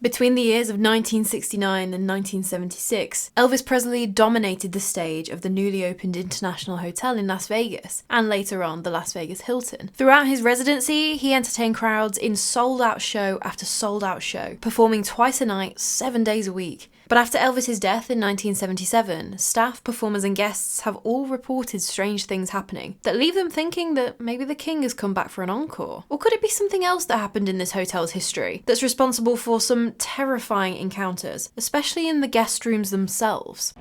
Between the years of 1969 and 1976, Elvis Presley dominated the stage of the newly opened International Hotel in Las Vegas, and later on the Las Vegas Hilton. Throughout his residency, he entertained crowds in sold-out show after sold-out show, performing twice a night, 7 days a week. But after Elvis's death in 1977, staff, performers and guests have all reported strange things happening that leave them thinking that maybe the king has come back for an encore. Or could it be something else that happened in this hotel's history that's responsible for some terrifying encounters, especially in the guest rooms themselves?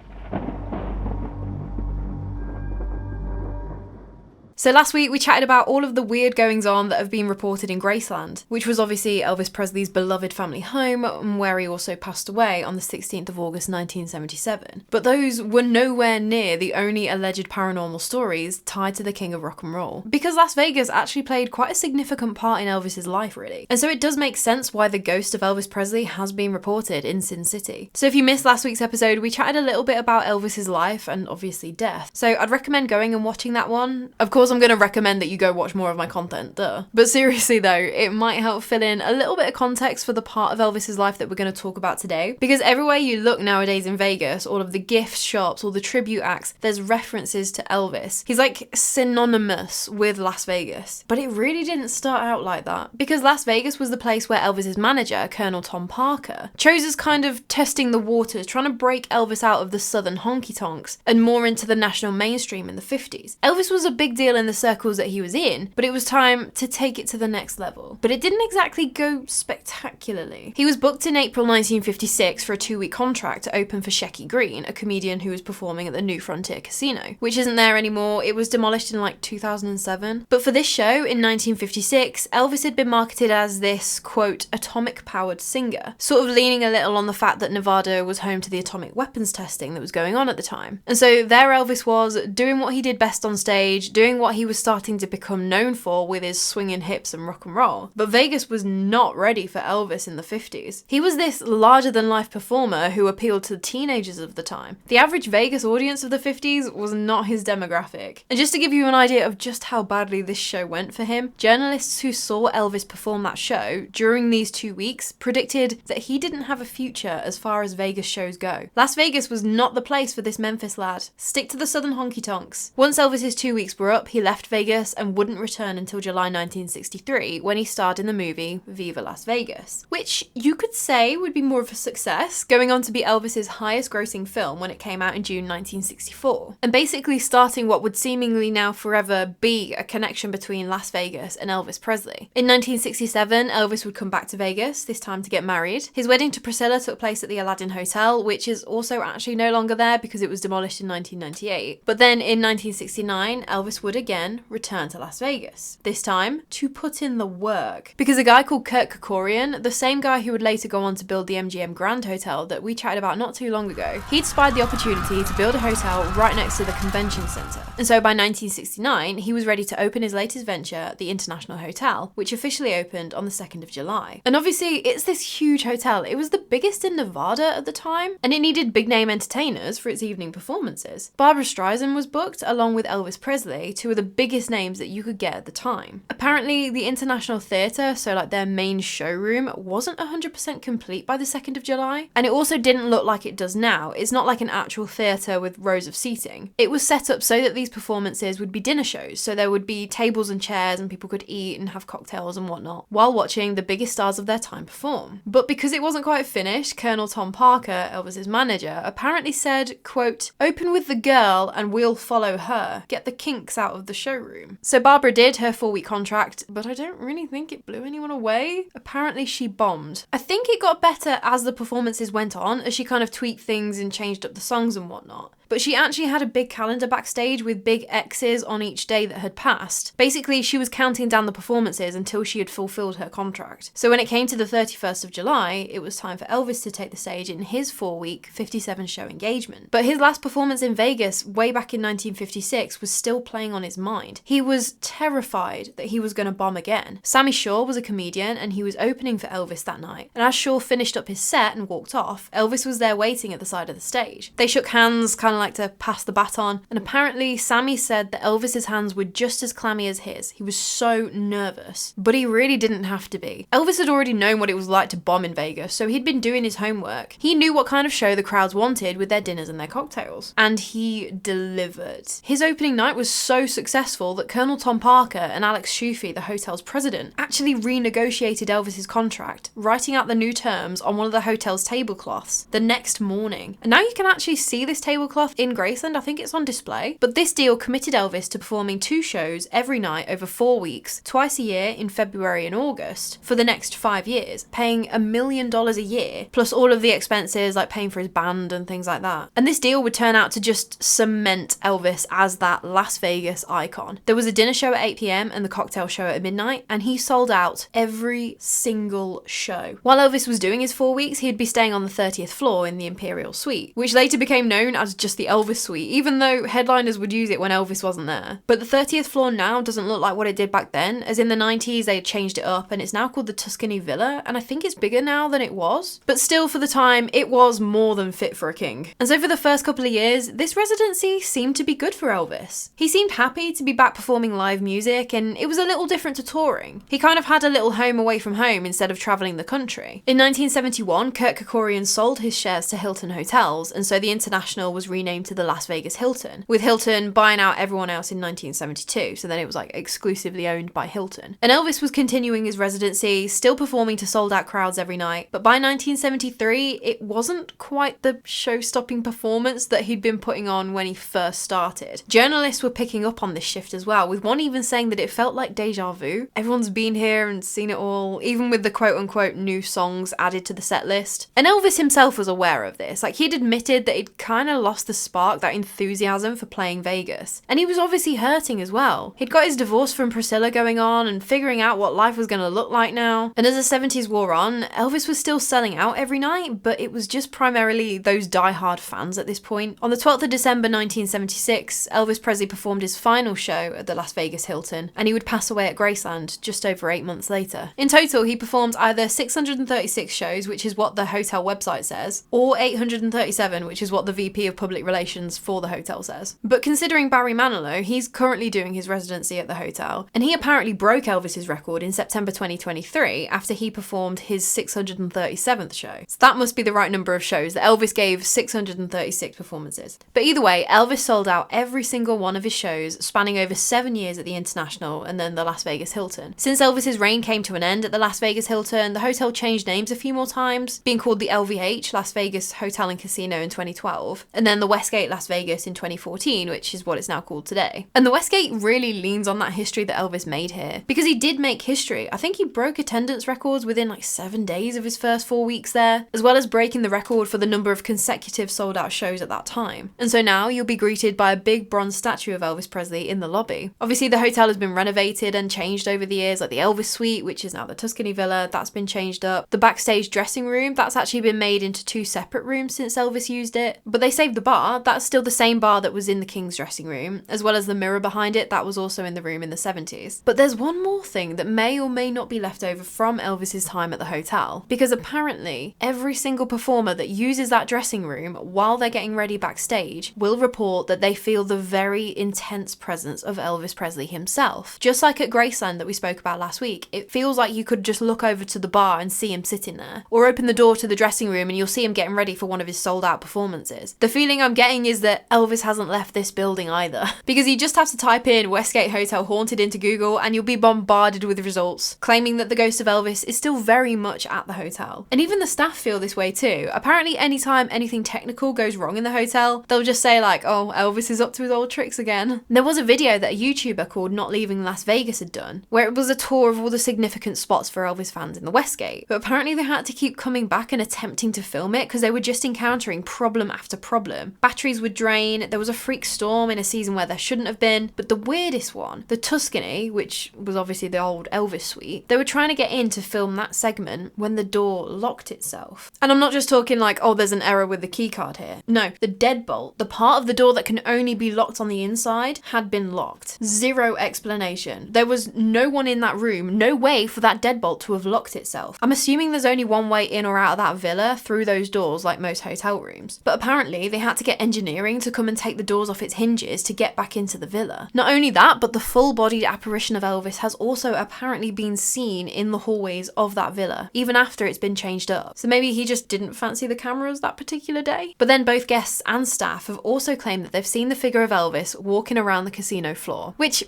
So last week we chatted about all of the weird goings on that have been reported in Graceland, which was obviously Elvis Presley's beloved family home and where he also passed away on the 16th of August 1977. But those were nowhere near the only alleged paranormal stories tied to the king of rock and roll, because Las Vegas actually played quite a significant part in Elvis's life, really. And so it does make sense why the ghost of Elvis Presley has been reported in Sin City. So if you missed last week's episode, we chatted a little bit about Elvis's life and obviously death. So I'd recommend going and watching that one. Of course, I'm going to recommend that you go watch more of my content, duh. But seriously though, it might help fill in a little bit of context for the part of Elvis's life that we're going to talk about today. Because everywhere you look nowadays in Vegas, all of the gift shops, all the tribute acts, there's references to Elvis. He's like synonymous with Las Vegas. But it really didn't start out like that. Because Las Vegas was the place where Elvis's manager, Colonel Tom Parker, chose as kind of testing the waters, trying to break Elvis out of the southern honky-tonks and more into the national mainstream in the 50s. Elvis was a big deal in the circles that he was in, but it was time to take it to the next level. But it didn't exactly go spectacularly. He was booked in April 1956 for a 2-week contract to open for Shecky Greene, a comedian who was performing at the New Frontier Casino, which isn't there anymore. It was demolished in like 2007. But for this show in 1956, Elvis had been marketed as this, quote, atomic-powered singer, sort of leaning a little on the fact that Nevada was home to the atomic weapons testing that was going on at the time. And so there Elvis was, doing what he did best on stage, doing what he was starting to become known for with his swinging hips and rock and roll. But Vegas was not ready for Elvis in the 50s. He was this larger-than-life performer who appealed to the teenagers of the time. The average Vegas audience of the 50s was not his demographic. And just to give you an idea of just how badly this show went for him, journalists who saw Elvis perform that show during these 2 weeks predicted that he didn't have a future as far as Vegas shows go. Las Vegas was not the place for this Memphis lad. Stick to the southern honky-tonks. Once Elvis's 2 weeks were up, he left Vegas and wouldn't return until July 1963 when he starred in the movie Viva Las Vegas, which you could say would be more of a success, going on to be Elvis's highest grossing film when it came out in June 1964, and basically starting what would seemingly now forever be a connection between Las Vegas and Elvis Presley. In 1967, Elvis would come back to Vegas, this time to get married. His wedding to Priscilla took place at the Aladdin Hotel, which is also actually no longer there because it was demolished in 1998. But then in 1969, Elvis would again return to Las Vegas, this time to put in the work. Because a guy called Kurt Kerkorian, the same guy who would later go on to build the MGM Grand Hotel that we chatted about not too long ago, he'd spied the opportunity to build a hotel right next to the convention center. And so by 1969, he was ready to open his latest venture, the International Hotel, which officially opened on the 2nd of July. And obviously, it's this huge hotel. It was the biggest in Nevada at the time, and it needed big name entertainers for its evening performances. Barbra Streisand was booked along with Elvis Presley, two of the biggest names that you could get at the time. Apparently, the International Theatre, so like their main showroom, wasn't 100% complete by the 2nd of July, and it also didn't look like it does now. It's not like an actual theatre with rows of seating. It was set up so that these performances would be dinner shows, so there would be tables and chairs and people could eat and have cocktails and whatnot, while watching the biggest stars of their time perform. But because it wasn't quite finished, Colonel Tom Parker, Elvis's manager, apparently said, quote, "Open with the girl and we'll follow her. Get the kinks out of the showroom." So Barbara did her 4-week contract, but I don't really think it blew anyone away. Apparently she bombed. I think it got better as the performances went on, as she kind of tweaked things and changed up the songs and whatnot. But she actually had a big calendar backstage with big X's on each day that had passed. Basically, she was counting down the performances until she had fulfilled her contract. So when it came to the 31st of July, it was time for Elvis to take the stage in his 4-week, 57-show engagement. But his last performance in Vegas, way back in 1956, was still playing on his mind. He was terrified that he was going to bomb again. Sammy Shaw was a comedian and he was opening for Elvis that night. And as Shaw finished up his set and walked off, Elvis was there waiting at the side of the stage. They shook hands, kind of like to pass the baton, and apparently Sammy said that Elvis's hands were just as clammy as his. He was so nervous. But he really didn't have to be. Elvis had already known what it was like to bomb in Vegas, so he'd been doing his homework. He knew what kind of show the crowds wanted with their dinners and their cocktails. And he delivered. His opening night was so successful that Colonel Tom Parker and Alex Schufe, the hotel's president, actually renegotiated Elvis's contract, writing out the new terms on one of the hotel's tablecloths the next morning. And now you can actually see this tablecloth in Graceland. I think it's on display. But this deal committed Elvis to performing 2 shows every night over 4 weeks, twice a year in February and August, for the next 5 years, paying $1 million a year, plus all of the expenses like paying for his band and things like that. And this deal would turn out to just cement Elvis as that Las Vegas icon. There was a dinner show at 8 p.m. and the cocktail show at midnight, and he sold out every single show. While Elvis was doing his 4 weeks, he'd be staying on the 30th floor in the Imperial Suite, which later became known as just the Elvis Suite, even though headliners would use it when Elvis wasn't there. But the 30th floor now doesn't look like what it did back then, as in the 90s they had changed it up and it's now called the Tuscany Villa, and I think it's bigger now than it was. But still, for the time, it was more than fit for a king. And so for the first couple of years, this residency seemed to be good for Elvis. He seemed happy to be back performing live music, and it was a little different to touring. He kind of had a little home away from home instead of travelling the country. In 1971, Kurt Kerkorian sold his shares to Hilton Hotels, and so the International was renamed to the Las Vegas Hilton, with Hilton buying out everyone else in 1972, so then it was like exclusively owned by Hilton. And Elvis was continuing his residency, still performing to sold out crowds every night, but by 1973, it wasn't quite the show-stopping performance that he'd been putting on when he first started. Journalists were picking up on this shift as well, with one even saying that it felt like deja vu. Everyone's been here and seen it all, even with the quote-unquote new songs added to the set list. And Elvis himself was aware of this. Like, he'd admitted that he'd kind of lost the spark, that enthusiasm for playing Vegas. And he was obviously hurting as well. He'd got his divorce from Priscilla going on and figuring out what life was going to look like now. And as the 70s wore on, Elvis was still selling out every night, but it was just primarily those die-hard fans at this point. On the 12th of December 1976, Elvis Presley performed his final show at the Las Vegas Hilton, and he would pass away at Graceland just over 8 months later. In total, he performed either 636 shows, which is what the hotel website says, or 837, which is what the VP of Public Relations for the hotel says. But considering Barry Manilow, he's currently doing his residency at the hotel, and he apparently broke Elvis's record in September 2023 after he performed his 637th show. So that must be the right number of shows, that Elvis gave 636 performances. But either way, Elvis sold out every single one of his shows, spanning over 7 years at the International and then the Las Vegas Hilton. Since Elvis's reign came to an end at the Las Vegas Hilton, the hotel changed names a few more times, being called the LVH, Las Vegas Hotel and Casino, in 2012, and then the Westgate Las Vegas in 2014, which is what it's now called today. And the Westgate really leans on that history that Elvis made here, because he did make history. I think he broke attendance records within like 7 days of his first 4 weeks there, as well as breaking the record for the number of consecutive sold out shows at that time. And so now you'll be greeted by a big bronze statue of Elvis Presley in the lobby. Obviously the hotel has been renovated and changed over the years, like the Elvis Suite, which is now the Tuscany Villa, that's been changed up. The backstage dressing room, that's actually been made into 2 separate rooms since Elvis used it. But they saved the bar, that's still the same bar that was in the King's dressing room, as well as the mirror behind it, that was also in the room in the 70s. But there's one more thing that may or may not be left over from Elvis's time at the hotel, because apparently every single performer that uses that dressing room while they're getting ready backstage will report that they feel the very intense presence of Elvis Presley himself. Just like at Graceland that we spoke about last week, it feels like you could just look over to the bar and see him sitting there, or open the door to the dressing room and you'll see him getting ready for one of his sold out performances. The feeling I'm getting is that Elvis hasn't left this building either, because you just have to type in Westgate Hotel Haunted into Google and you'll be bombarded with results claiming that the ghost of Elvis is still very much at the hotel. And even the staff feel this way too. Apparently anytime anything technical goes wrong in the hotel, they'll just say like, oh, Elvis is up to his old tricks again. And there was a video that a YouTuber called Not Leaving Las Vegas had done, where it was a tour of all the significant spots for Elvis fans in the Westgate. But apparently they had to keep coming back and attempting to film it because they were just encountering problem after problem. Batteries would drain, there was a freak storm in a season where there shouldn't have been, but the weirdest one, the Tuscany, which was obviously the old Elvis suite, they were trying to get in to film that segment when the door locked itself. And I'm not just talking like, oh, there's an error with the key card here. No, the deadbolt, the part of the door that can only be locked on the inside, had been locked. Zero explanation. There was no one in that room, no way for that deadbolt to have locked itself. I'm assuming there's only one way in or out of that villa through those doors like most hotel rooms. But apparently they had to get engineering to come and take the doors off its hinges to get back into the villa. Not only that, but the full-bodied apparition of Elvis has also apparently been seen in the hallways of that villa, even after it's been changed up. So maybe he just didn't fancy the cameras that particular day? But then both guests and staff have also claimed that they've seen the figure of Elvis walking around the casino floor, which,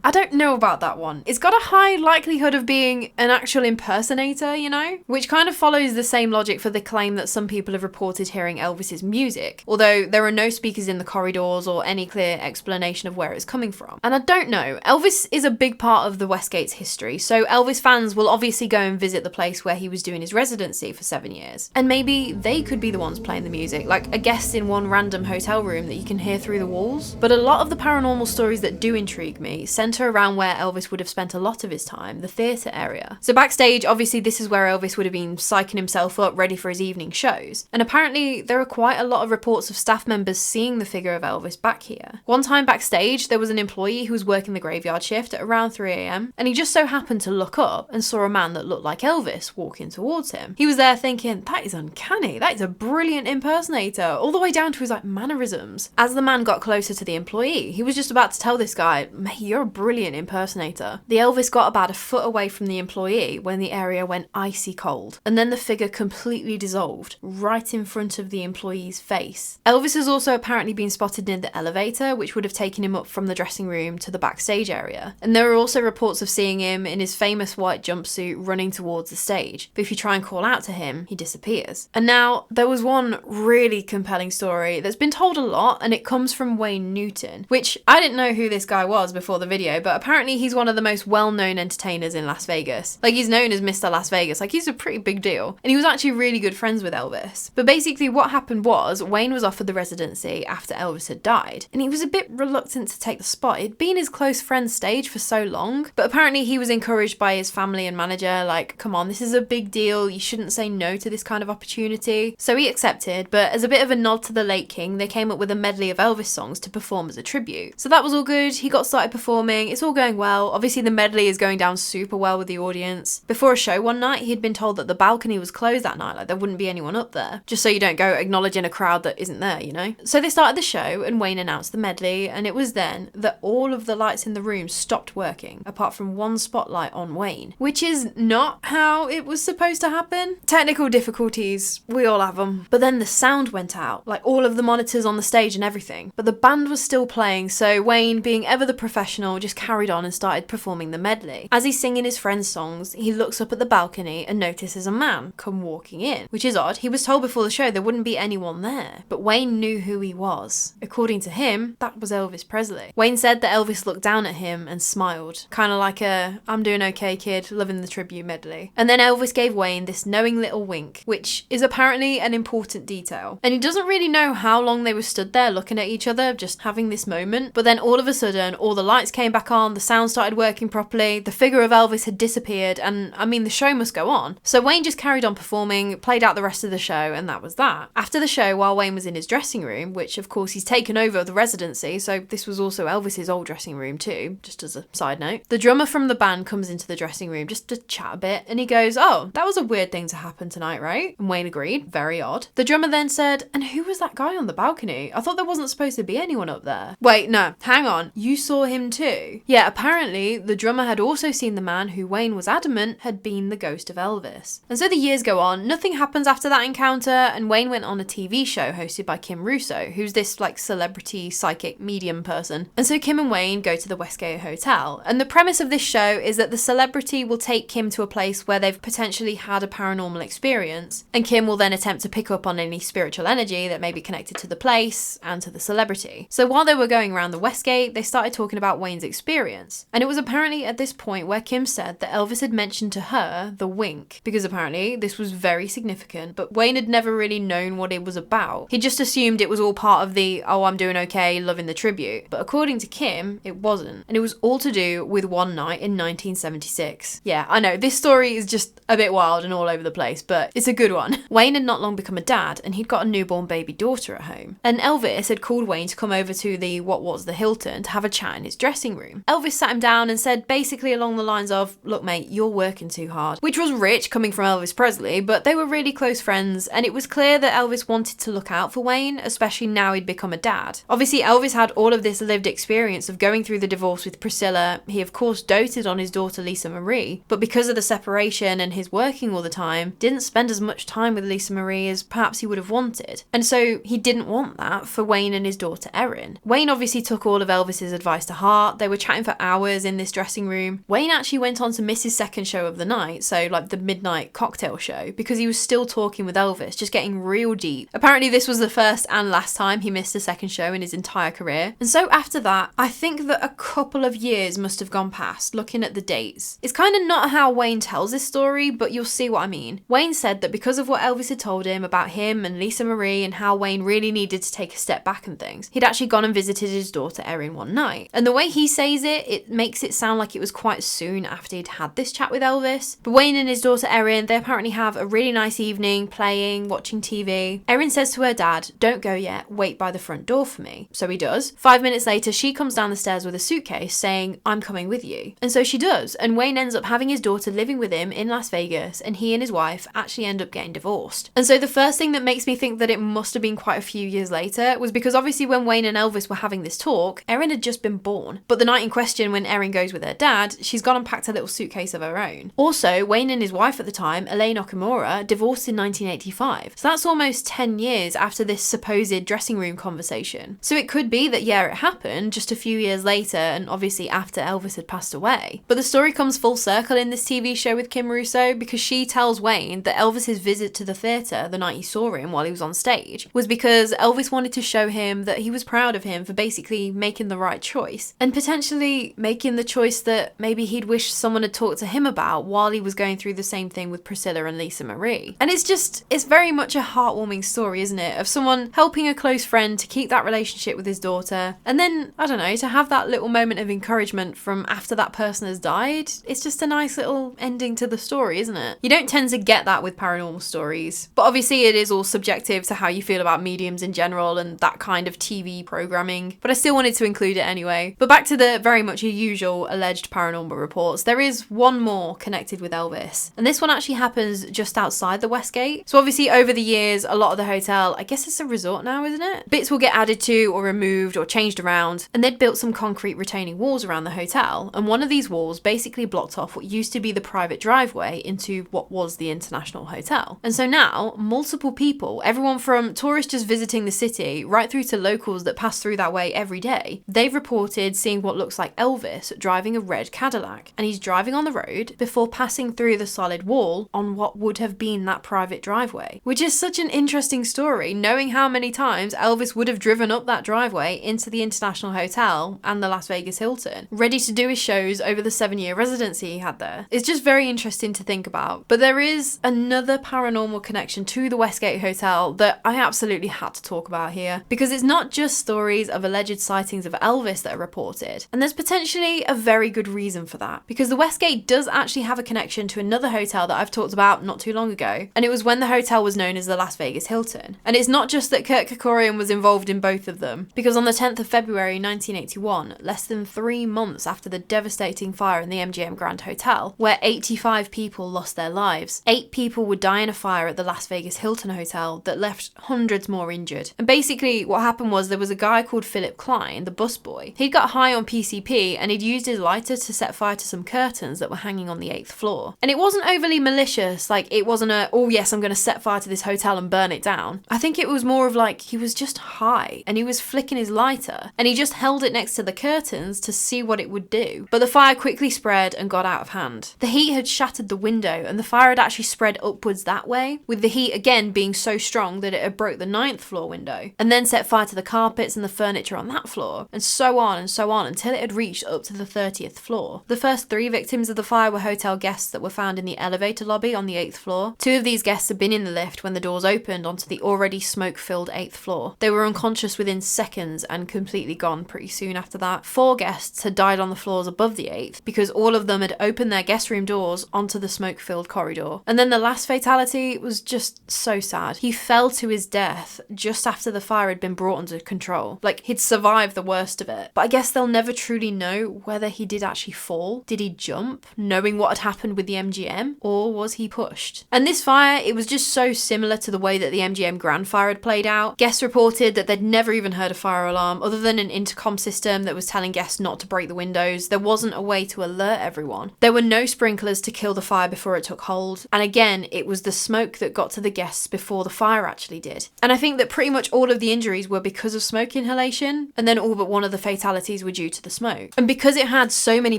I don't know about that one. It's got a high likelihood of being an actual impersonator, you know? Which kind of follows the same logic for the claim that some people have reported hearing Elvis's music, although there are no speakers in the corridors or any clear explanation of where it's coming from. And I don't know, Elvis is a big part of the Westgate's history, so Elvis fans will obviously go and visit the place where he was doing his residency for 7 years. And maybe they could be the ones playing the music, like a guest in one random hotel room that you can hear through the walls. But a lot of the paranormal stories that do intrigue me centre around where Elvis would have spent a lot of his time, the theatre area. So backstage, obviously this is where Elvis would have been psyching himself up ready for his evening shows. And apparently there are quite a lot of reports of staff members seeing the figure of Elvis back here. One time backstage, there was an employee who was working the graveyard shift at around 3 AM, and he just so happened to look up and saw a man that looked like Elvis walking towards him. He was there thinking, that is uncanny, that is a brilliant impersonator, all the way down to his like mannerisms. As the man got closer to the employee, he was just about to tell this guy, mate, you're a brilliant impersonator. The Elvis got about a foot away from the employee when the area went icy cold, and then the figure completely dissolved right in front of the employee's face. Elvis has also apparently been spotted near the elevator, which would have taken him up from the dressing room to the backstage area. And there are also reports of seeing him in his famous white jumpsuit running towards the stage, but if you try and call out to him, he disappears. And now, there was one really compelling story that's been told a lot, and it comes from Wayne Newton, which I didn't know who this guy was before the video, but apparently he's one of the most well-known entertainers in Las Vegas. Like, he's known as Mr. Las Vegas, like he's a pretty big deal. And he was actually really good friends with Elvis. But basically what happened was, Wayne was offered the residency after Elvis had died, and he was a bit reluctant to take the spot. It'd been his close friend's stage for so long, but apparently he was encouraged by his family and manager, like, come on, this is a big deal, you shouldn't say no to this kind of opportunity. So he accepted, but as a bit of a nod to the late king, they came up with a medley of Elvis songs to perform as a tribute. So that was all good, he got started performing, it's all going well. Obviously the medley is going down super well with the audience. Before a show one night, he had been told that the balcony was closed that night, like there wouldn't be anyone up there, just so you don't go acknowledging a crowd that isn't there, you know? So they started the show and Wayne announced the medley, and it was then that all of the lights in the room stopped working, apart from one spotlight on Wayne, which is not how it was supposed to happen. Technical difficulties, we all have them. But then the sound went out, like all of the monitors on the stage and everything, but the band was still playing, so Wayne, being ever the professional, just carried on and started performing the medley. As he's singing his friend's songs, he looks up at the balcony and notices a man come walking in, which is odd. He was told before the show there wouldn't be anyone there, but Wayne knew who he was. According to him, that was Elvis Presley. Wayne said that Elvis looked down at him and smiled, kind of like a, I'm doing okay kid, loving the tribute medley. And then Elvis gave Wayne this knowing little wink, which is apparently an important detail. And he doesn't really know how long they were stood there looking at each other, just having this moment, but then all of a sudden, all the lights came back on, the sound started working properly, the figure of Elvis had disappeared, and I mean, the show must go on. So Wayne just carried on performing, played out the rest of the show, and that was that. After the show, while Wayne was in his dressing room, which of course he's taken over the residency, so this was also Elvis's old dressing room too, just as a side note, the drummer from the band comes into the dressing room just to chat a bit, and he goes, oh, that was a weird thing to happen tonight, right? And Wayne agreed, very odd. The drummer then said, and who was that guy on the balcony? I thought there wasn't supposed to be anyone up there. Wait, no, hang on, you saw him too? Yeah, apparently the drummer had also seen the man who Wayne was adamant had been the ghost of Elvis. And so the years go on, nothing happens after that encounter, and Wayne went on a TV show hosted by Kim Russo, who's this like celebrity psychic medium person. And so Kim and Wayne go to the Westgate Hotel, and the premise of this show is that the celebrity will take Kim to a place where they've potentially had a paranormal experience, and Kim will then attempt to pick up on any spiritual energy that may be connected to the place and to the celebrity. So while they were going around the Westgate, they started talking about Wayne's experience, and it was apparently at this point where Kim said that Elvis had mentioned to her the wink, because apparently this was very significant, but Wayne had never really known what it was about. He just assumed it was all part of the, oh, I'm doing okay, loving the tribute. But according to Kim, it wasn't, and it was all to do with one night in 1976. Yeah, I know, this story is just a bit wild and all over the place, but it's a good one. Wayne had not long become a dad, and he'd got a newborn baby daughter at home. And Elvis had called Wayne to come over to the What Was the Hilton to have a chat in his dressing room. Elvis sat him down and said basically along the lines of, "Look mate, you're working too hard," which was rich coming from Elvis Presley, but they were really close friends, and it was clear that Elvis wanted to look out for Wayne, especially now he'd become a dad. Obviously Elvis had all of this lived experience of going through the divorce with Priscilla. He of course doted on his daughter Lisa Marie, but because of the separation and his working all the time, didn't spend as much time with Lisa Marie as perhaps he would have wanted. And so he didn't want that for Wayne and his daughter Erin. Wayne obviously took all of Elvis's advice to heart. They were chatting for hours in this dressing room. Wayne actually went on to miss his second show of the night, so like the midnight cocktail show, because he was still talking with Elvis, just getting real deep. Apparently this was the first and last time he missed a second show in his entire career. And so after that, I think that a couple of years must have gone past, looking at the dates. It's kind of not how Wayne tells this story, but you'll see what I mean. Wayne said that because of what Elvis had told him about him and Lisa Marie and how Wayne really needed to take a step back and things, he'd actually gone and visited his daughter Erin one night. And the way he says it, it makes it sound like it was quite soon after he'd had this chat with Elvis. But Wayne and his daughter Erin, they apparently have a really nice evening, playing, watching TV. Erin says to her dad, "Don't go yet, wait by the front door for me." So he does. 5 minutes later, she comes down the stairs with a suitcase saying, "I'm coming with you." And so she does, and Wayne ends up having his daughter living with him in Las Vegas, and he and his wife actually end up getting divorced. And so the first thing that makes me think that it must have been quite a few years later was because obviously when Wayne and Elvis were having this talk, Erin had just been born. But the night in question when Erin goes with her dad, she's gone and packed a little suitcase of her own. Also, Wayne and his wife at the time, Elaine Okamura, divorced in 1985. So that's almost 10 years after this supposed dressing room conversation. So it could be that, yeah, it happened just a few years later and obviously after Elvis had passed away. But the story comes full circle in this TV show with Kim Russo because she tells Wayne that Elvis's visit to the theatre the night he saw him while he was on stage was because Elvis wanted to show him that he was proud of him for basically making the right choice and potentially making the choice that maybe he'd wish someone had talked to him about while he was going through the same thing with Priscilla and Lisa Marie. And it's very much a heartwarming story, isn't it? Of someone helping a close friend to keep that relationship with his daughter, and then, I don't know, to have that little moment of encouragement from after that person has died. It's just a nice little ending to the story, isn't it? You don't tend to get that with paranormal stories, but obviously it is all subjective to how you feel about mediums in general and that kind of TV programming, but I still wanted to include it anyway. But back to the very much usual alleged paranormal reports, there is one more connected with Elvis, and this one actually happens just outside the Westgate. So obviously over the years, a lot of the hotel, I guess it's a resort now, isn't it? Bits will get added to or removed or changed around, and they'd built some concrete retaining walls around the hotel, and one of these walls basically blocked off what used to be the private driveway into what was the International Hotel. And so now, multiple people, everyone from tourists just visiting the city, right through to locals that pass through that way every day, they've reported seeing what looks like Elvis driving a red Cadillac, and he's driving on the road before passing through the solid wall on what would have been that private driveway, which is such an interesting story, knowing how many times Elvis would have driven up that driveway into the International Hotel and the Las Vegas Hilton, ready to do his shows over the 7-year residency he had there. It's just very interesting to think about. But there is another paranormal connection to the Westgate Hotel that I absolutely had to talk about here, because it's not just stories of alleged sightings of Elvis that are reported, and there's potentially a very good reason for that, because the Westgate does actually have a connection to another hotel that I've talked about not too long ago, and it was when the hotel was known as the Las Vegas Hilton. And it's not just that Kurt Kerkorian was involved in both of them, because on the 10th of February 1981, less than 3 months after the devastating fire in the MGM Grand Hotel, where 85 people lost their lives, 8 people would die in a fire at the Las Vegas Hilton Hotel that left hundreds more injured. And basically what happened was there was a guy called Philip Klein, the busboy. He'd got high on PCP and he'd used his lighter to set fire to some curtains that were hanging on the 8th floor. And it wasn't overly malicious, like it wasn't a, oh yes, I'm going to set fire to this hotel and burn it down. I think it was more of like he was just high and he was flicking his lighter and he just held it next to the curtains to see what it would do. But the fire quickly spread and got out of hand. The heat had shattered the window and the fire had actually spread upwards that way, with the heat again being so strong that it had broke the 9th floor window and then set fire to the carpets and the furniture on that floor, and so on until it had reached up to the 30th floor. The first 3 victims of the fire were hotel guests that were found in the elevator lobby on the 8th floor. 2 of these guests had been in the lift when the doors opened onto the already smoke-filled 8th floor. They were unconscious within seconds and completely gone pretty soon after that. 4 guests had died on the floors above the 8th because all of them had opened their guest room doors onto the smoke-filled corridor. And then the last fatality was just so sad. He fell to his death just after the fire had been brought under control. Like, he'd survived survived the worst of it. But I guess they'll never truly know whether he did actually fall. Did he jump, knowing what had happened with the MGM, or was he pushed? And this fire, it was just so similar to the way that the MGM Grand Fire had played out. Guests reported that they'd never even heard a fire alarm other than an intercom system that was telling guests not to break the windows. There wasn't a way to alert everyone. There were no sprinklers to kill the fire before it took hold. And again, it was the smoke that got to the guests before the fire actually did. And I think that pretty much all of the injuries were because of smoke inhalation, and then all but one of the fatalities were due to the smoke. And because it had so many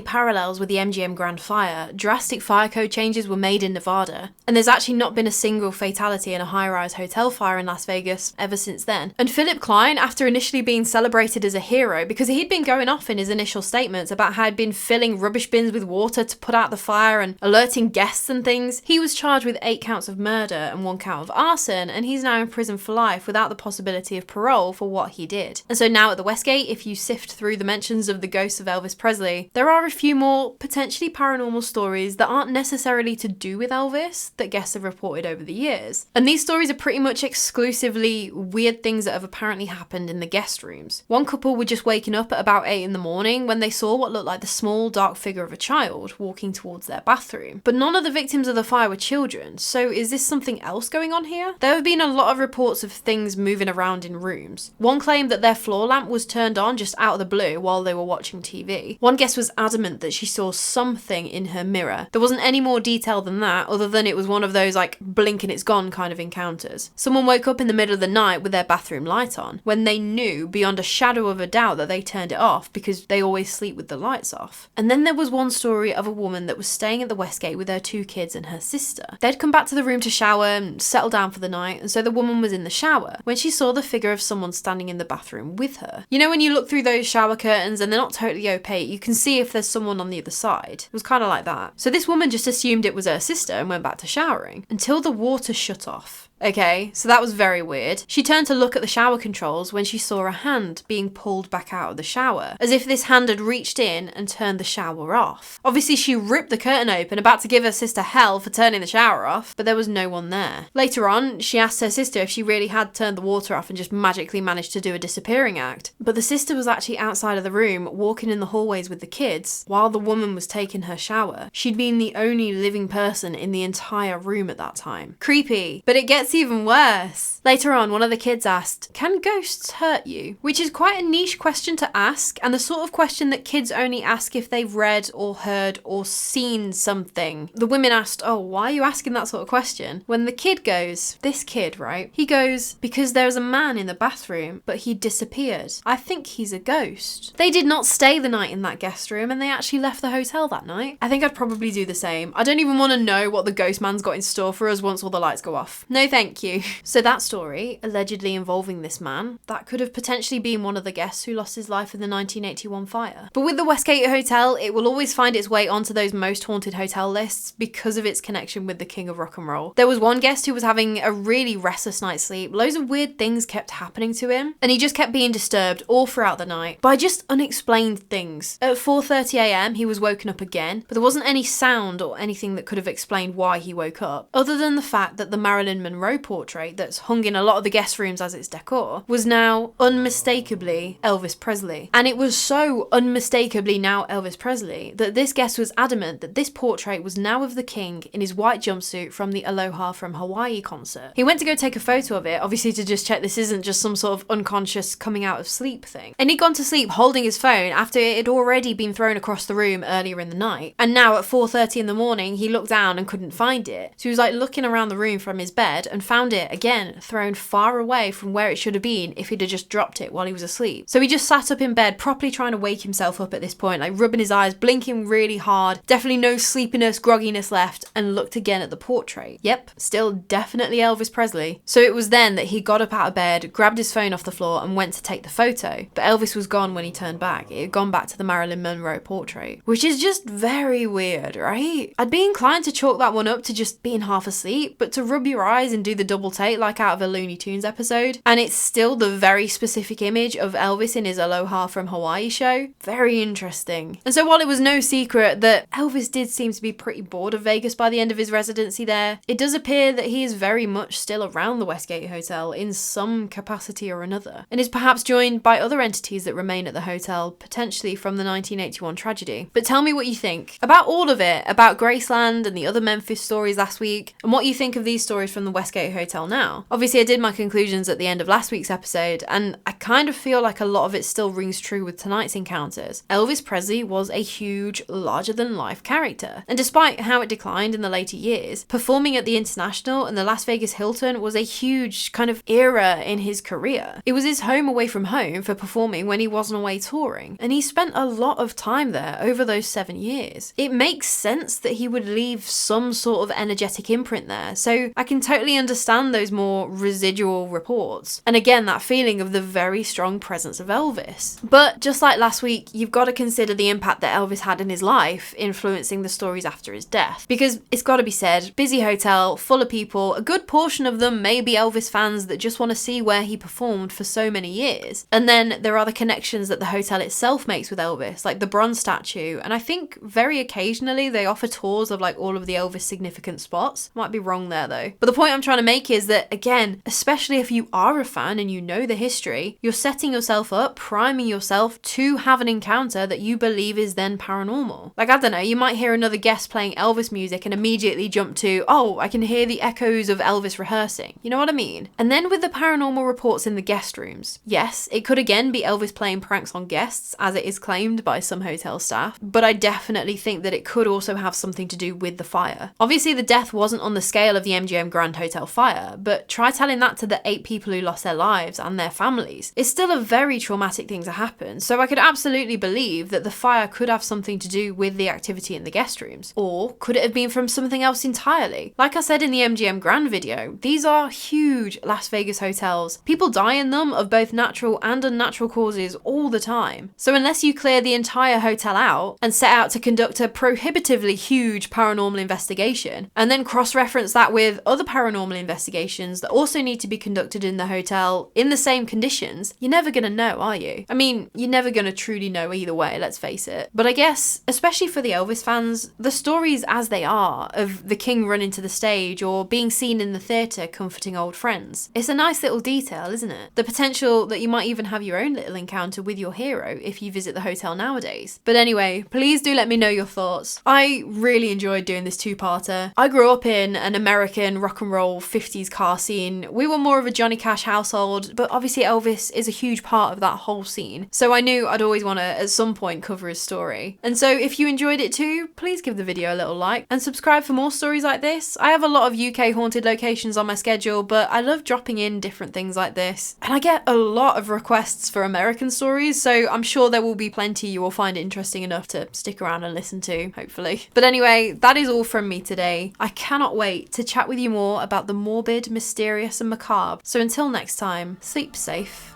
parallels with the MGM Grand Fire, drastic fire code changes were made in Nevada, and there's actually not been a single fatality in a high-rise hotel fire in Las Vegas ever since then. And Philip Klein, after initially being celebrated as a hero because he'd been going off in his initial statements about how he'd been filling rubbish bins with water to put out the fire and alerting guests and things, he was charged with 8 counts of murder and 1 count of arson, and he's now in prison for life without the possibility of parole for what he did. And so now at the Westgate, if you sift through the mentions of the ghosts of Elvis Presley, there are a few more potentially paranormal stories that aren't necessarily to do with Elvis that guests have reported over the years. And these stories are pretty much exclusively weird things that have apparently happened in the guest rooms. One couple were just waking up at about 8 in the morning when they saw what looked like the small dark figure of a child walking towards their bathroom. But none of the victims of the fire were children, so is this something else going on here? There have been a lot of reports of things moving around in rooms. One claimed that their floor lamp was turned on just out of the blue while they were watching TV. One guest was adamant that she saw something in her mirror. There wasn't any more detail than that, other than it was one of those like blink and it's gone kind of encounters. Someone woke up in the middle of the night with their bathroom light on, when they knew beyond a shadow of a doubt that they turned it off because they always sleep with the lights off. And then there was one story of a woman that was staying at the Westgate with her 2 kids and her sister. They'd come back to the room to shower and settle down for the night, and so the woman was in the shower when she saw the figure of someone standing in the bathroom with her. You know when you look through those shower curtains and they're not totally opaque, you can see if there's someone on the other side. It was kind of like that. So this woman just assumed it was her sister and went back to showering until the water shut off. Okay, so that was very weird. She turned to look at the shower controls when she saw a hand being pulled back out of the shower, as if this hand had reached in and turned the shower off. Obviously, she ripped the curtain open, about to give her sister hell for turning the shower off, but there was no one there. Later on, she asked her sister if she really had turned the water off and just magically managed to do a disappearing act. But the sister was actually outside of the room, walking in the hallways with the kids, while the woman was taking her shower. She'd been the only living person in the entire room at that time. Creepy, but it gets even worse. Later on, one of the kids asked, "Can ghosts hurt you?" Which is quite a niche question to ask, and the sort of question that kids only ask if they've read or heard or seen something. The women asked, "Oh, why are you asking that sort of question?" When the kid goes, this kid, right? He goes, "Because there's a man in the bathroom, but he disappeared. I think he's a ghost." They did not stay the night in that guest room, and they actually left the hotel that night. I think I'd probably do the same. I don't even want to know what the ghost man's got in store for us once all the lights go off. No, thank you. So that story, allegedly involving this man, that could have potentially been one of the guests who lost his life in the 1981 fire. But with the Westgate Hotel, it will always find its way onto those most haunted hotel lists because of its connection with the king of rock and roll. There was one guest who was having a really restless night's sleep. Loads of weird things kept happening to him, and he just kept being disturbed all throughout the night by just unexplained things. At 4:30 a.m, he was woken up again, but there wasn't any sound or anything that could have explained why he woke up, other than the fact that the Marilyn Monroe portrait that's hung in a lot of the guest rooms as its decor was now unmistakably Elvis Presley. And it was so unmistakably now Elvis Presley that this guest was adamant that this portrait was now of the king in his white jumpsuit from the Aloha from Hawaii concert. He went to go take a photo of it, obviously to just check this isn't just some sort of unconscious coming out of sleep thing. And he'd gone to sleep holding his phone after it had already been thrown across the room earlier in the night. And now at 4:30 in the morning, he looked down and couldn't find it. So he was like looking around the room from his bed and found it again thrown far away from where it should have been if he'd have just dropped it while he was asleep. So he just sat up in bed, properly trying to wake himself up at this point, like rubbing his eyes, blinking really hard, definitely no sleepiness, grogginess left, and looked again at the portrait. Yep, still definitely Elvis Presley. So it was then that he got up out of bed, grabbed his phone off the floor and went to take the photo. But Elvis was gone when he turned back. It had gone back to the Marilyn Monroe portrait, which is just very weird, right? I'd be inclined to chalk that one up to just being half asleep, but to rub your eyes and do the double take like out of of a Looney Tunes episode, and it's still the very specific image of Elvis in his Aloha from Hawaii show. Very interesting. And so while it was no secret that Elvis did seem to be pretty bored of Vegas by the end of his residency there, it does appear that he is very much still around the Westgate Hotel in some capacity or another, and is perhaps joined by other entities that remain at the hotel, potentially from the 1981 tragedy. But tell me what you think about all of it, about Graceland and the other Memphis stories last week, and what you think of these stories from the Westgate Hotel now. Obviously, I did my conclusions at the end of last week's episode, and I kind of feel like a lot of it still rings true with tonight's encounters. Elvis Presley was a huge, larger-than-life character, and despite how it declined in the later years, performing at the International and the Las Vegas Hilton was a huge kind of era in his career. It was his home away from home for performing when he wasn't away touring, and he spent a lot of time there over those 7 years. It makes sense that he would leave some sort of energetic imprint there, so I can totally understand those more residual reports, and again that feeling of the very strong presence of Elvis. But just like last week, you've got to consider the impact that Elvis had in his life influencing the stories after his death, because it's got to be said, busy hotel, full of people, a good portion of them may be Elvis fans that just want to see where he performed for so many years. And then there are the connections that the hotel itself makes with Elvis, like the bronze statue, and I think very occasionally they offer tours of like all of the Elvis significant spots. Might be wrong there though. But the point I'm trying to make is that, again, especially if you are a fan and you know the history, you're setting yourself up, priming yourself to have an encounter that you believe is then paranormal. Like, I don't know, you might hear another guest playing Elvis music and immediately jump to, oh, I can hear the echoes of Elvis rehearsing. You know what I mean? And then with the paranormal reports in the guest rooms, yes, it could again be Elvis playing pranks on guests, as it is claimed by some hotel staff, but I definitely think that it could also have something to do with the fire. Obviously, the death wasn't on the scale of the MGM Grand Hotel fire, but try telling that to the 8 people who lost their lives and their families. It's still a very traumatic thing to happen, so I could absolutely believe that the fire could have something to do with the activity in the guest rooms. Or could it have been from something else entirely? Like I said in the MGM Grand video, these are huge Las Vegas hotels. People die in them of both natural and unnatural causes all the time. So unless you clear the entire hotel out and set out to conduct a prohibitively huge paranormal investigation, and then cross-reference that with other paranormal investigations that also need to be conducted in the hotel in the same conditions, you're never gonna know, are you? I mean, you're never gonna truly know either way, let's face it. But I guess, especially for the Elvis fans, the stories as they are of the king running to the stage or being seen in the theatre comforting old friends, it's a nice little detail, isn't it? The potential that you might even have your own little encounter with your hero if you visit the hotel nowadays. But anyway, please do let me know your thoughts. I really enjoyed doing this two-parter. I grew up in an American rock and roll 50s car scene. We were more of a Johnny Cash household, but obviously Elvis is a huge part of that whole scene. So I knew I'd always want to at some point cover his story. And so if you enjoyed it too, please give the video a little like and subscribe for more stories like this. I have a lot of UK haunted locations on my schedule, but I love dropping in different things like this. And I get a lot of requests for American stories, so I'm sure there will be plenty you will find interesting enough to stick around and listen to, hopefully. But anyway, that is all from me today. I cannot wait to chat with you more about the morbid, mysterious and macabre. So until next time, sleep safe.